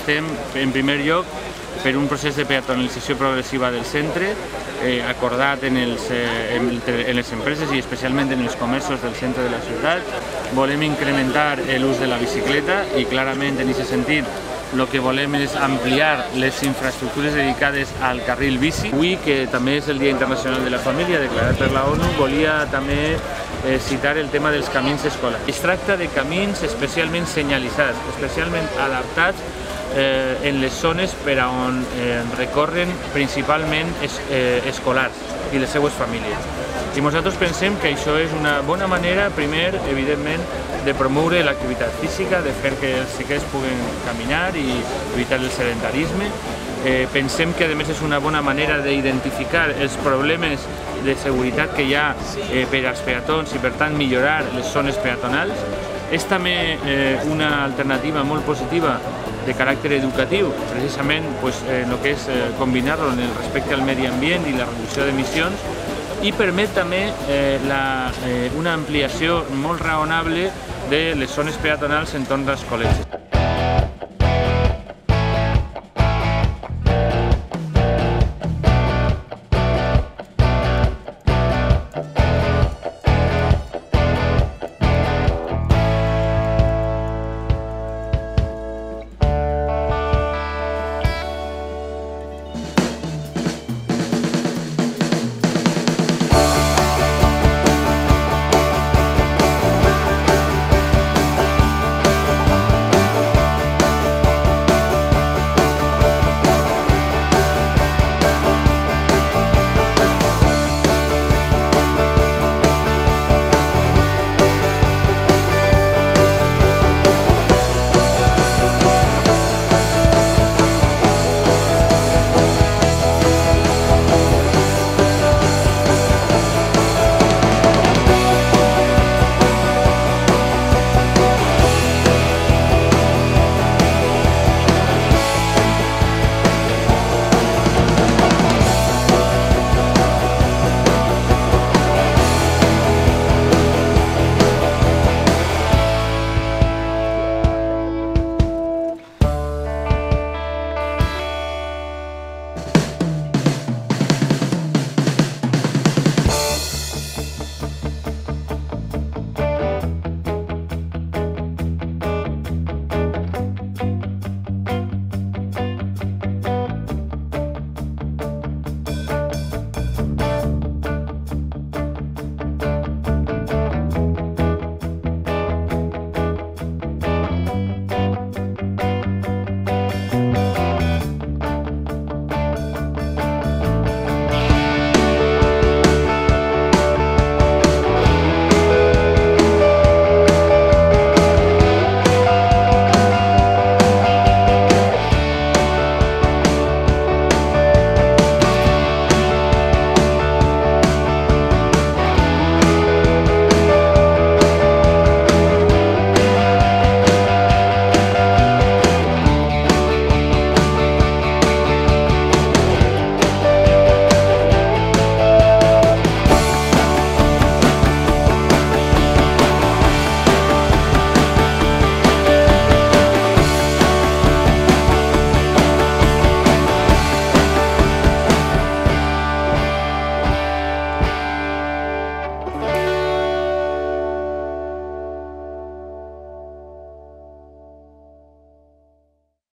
estem, en primer lloc, per un procés de peatonalització progressiva del centre, acordat en les empreses i especialment en els comerços del centre de la ciutat. Volem incrementar l'ús de la bicicleta i clarament en aquest sentit el que volem és ampliar les infraestructures dedicades al carril bici. Avui, que també és el Dia Internacional de la Família, declarat per la ONU, volia també citar el tema dels camins escolars. Es tracta de camins especialment senyalitzats, especialment adaptats en les zones per a on recorren principalment escolars i les seues famílies. I nosaltres pensem que això és una bona manera, primer, evidentment, de promoure l'activitat física, de fer que els xiquets puguen caminar i evitar el sedentarisme. Pensem que, a més, és una bona manera d'identificar els problemes de seguretat que hi ha per als peatons i, per tant, millorar les zones peatonals. És també una alternativa molt positiva de caràcter educatiu, precisament el que és combinar-lo en el respecte al medi ambient i la reducció d'emissions, i permet també una ampliació molt raonable de les zones peatonals entorn dels col·legis.